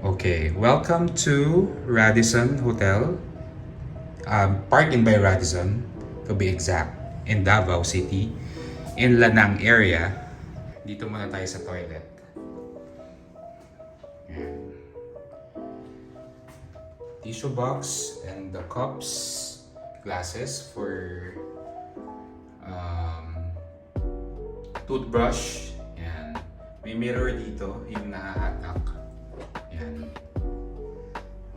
Okay, welcome to Radisson Hotel, Park in by Radisson, to be exact, in Davao City, in Lanang area. Dito muna tayo sa toilet. Ayan. Tissue box and the cups, glasses for toothbrush. Ayan. May mirror dito, yung nahahatak. Ayan.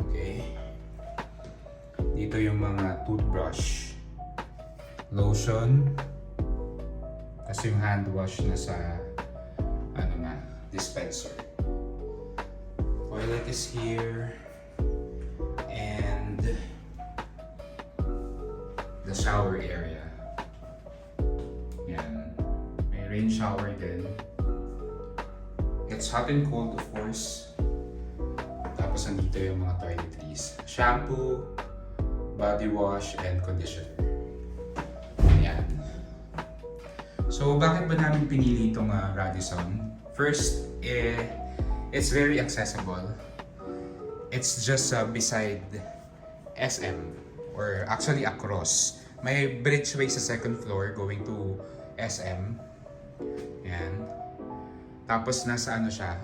Okay. Dito yung mga toothbrush, lotion, kasi yung hand wash na sa dispenser. Toilet is here and the shower area. Yan. May rain shower din. It's hot and cold, of course. Tapos nandito yung mga toiletries. Shampoo, body wash, and conditioner. Yan. So, bakit ba namin pinili itong Radisson? First, it's very accessible. It's just beside SM, or actually across. May bridgeway sa second floor going to SM. Yan. Tapos nasa siya,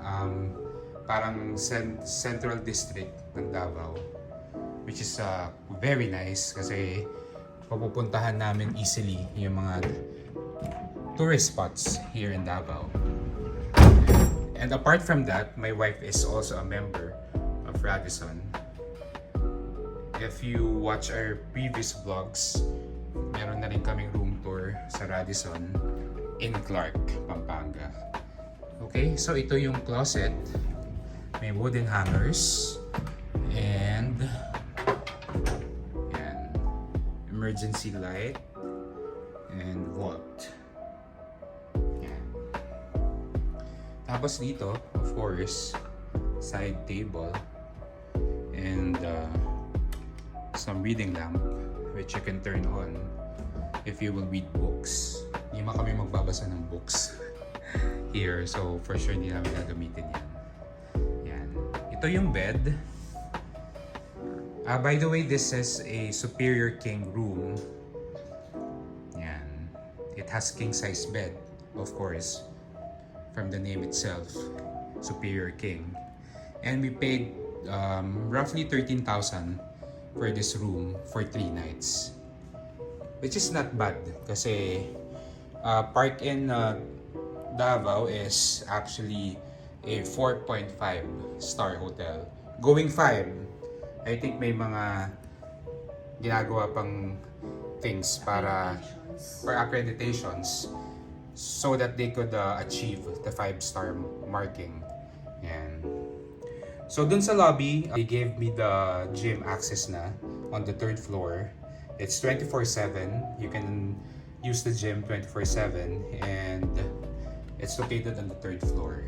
parang central district ng Davao, which is very nice kasi papupuntahan namin easily yung mga tourist spots here in Davao. And apart from that, my wife is also a member of Radisson. If you watch our previous vlogs, meron na rin kaming room tour sa Radisson in Clark, Pampanga. Okay, so ito yung closet. May wooden hangers and yan, emergency light and vault. Tapos dito, of course, side table and some reading lamp which you can turn on if you will read books. Hindi man kami magbabasa ng books here, so for sure hindi namin gagamitin yan. Yan. Ito yung bed. By the way, this is a superior king room. Yan. It has king size bed, of course. From the name itself, Superior King. And we paid roughly 13,000 for this room for 3 nights. Which is not bad kasi Park in Davao is actually a 4.5 star hotel. Going 5, I think may mga ginagawa pang things para for accreditations so that they could achieve the 5-star marking. Yan. So dun sa lobby, they gave me the gym access na on the 3rd floor. It's 24/7. You can use the gym 24/7 and it's located on the 3rd floor.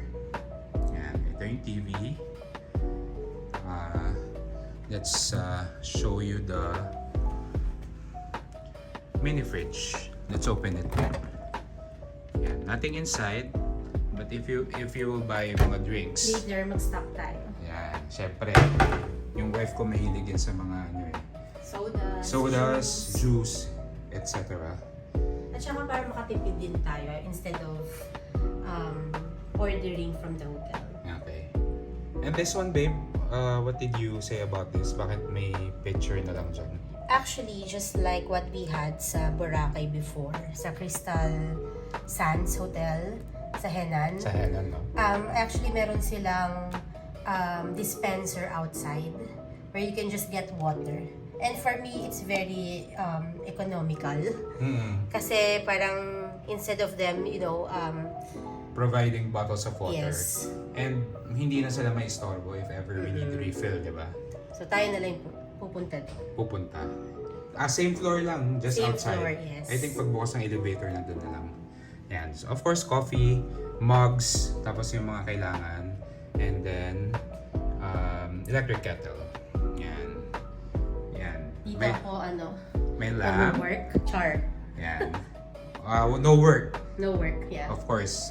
Yan. Ito yung TV. Let's show you the mini fridge. Let's open it. Yan, nothing inside, but if you will buy mga drinks, later mag-stock tayo. yan, syempre, yung wife ko mahilig yan sa mga sodas, juice, etc. At saka para makatipid din tayo instead of ordering from the hotel. Okay. And this one, babe, what did you say about this? Bakit may picture na lang dyan? Actually, just like what we had sa Boracay before, sa Crystal Sands Hotel, sa Henan. Sa Henan, no? Actually, meron silang dispenser outside where you can just get water. And for me, it's very economical. Kasi parang instead of them, providing bottles of water. Yes. And hindi na sila may istorbo if ever we need refill, di ba? So tayo na lang pupunta doon. Pupunta. Same floor lang, just Same outside. floor, yes. I think pagbukas ng elevator, nandun na lang. Yan. So, of course, coffee, mugs, tapos yung mga kailangan. And then, electric kettle. Yan. Yan. Dito ako, may lamp. work, char. Yan. No work. No work, yeah. Of course.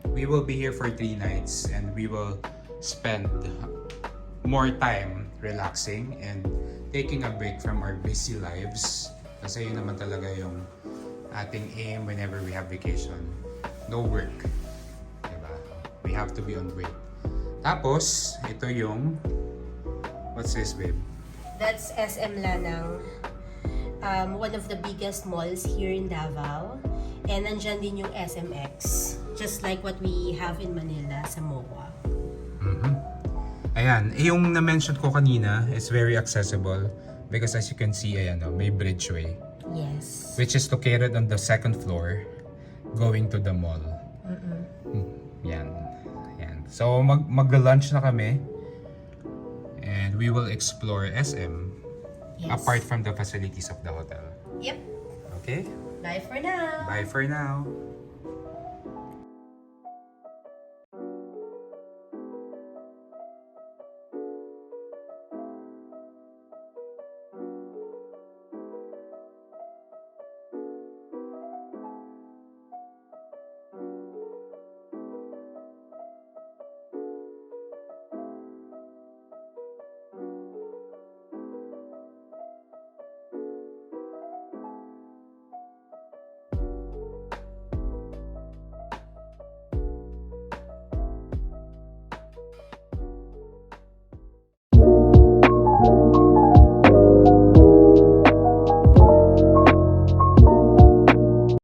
We will be here for 3 nights and we will spend more time relaxing and taking a break from our busy lives. Kasi yun naman talaga yung ating aim whenever we have vacation. No work. Diba? We have to be on break. Tapos, ito yung... What's this, babe? That's SM Lanang. One of the biggest malls here in Davao. And nandyan din yung SMX. Just like what we have in Manila sa MOA. Ayan, yung na-mention ko kanina is very accessible because as you can see, ayan, may bridgeway. Yes. Which is located on the second floor going to the mall. Yan. Yan. So mag-lunch na kami and we will explore SM apart from the facilities of the hotel. Yep. Okay? Bye for now. Bye for now.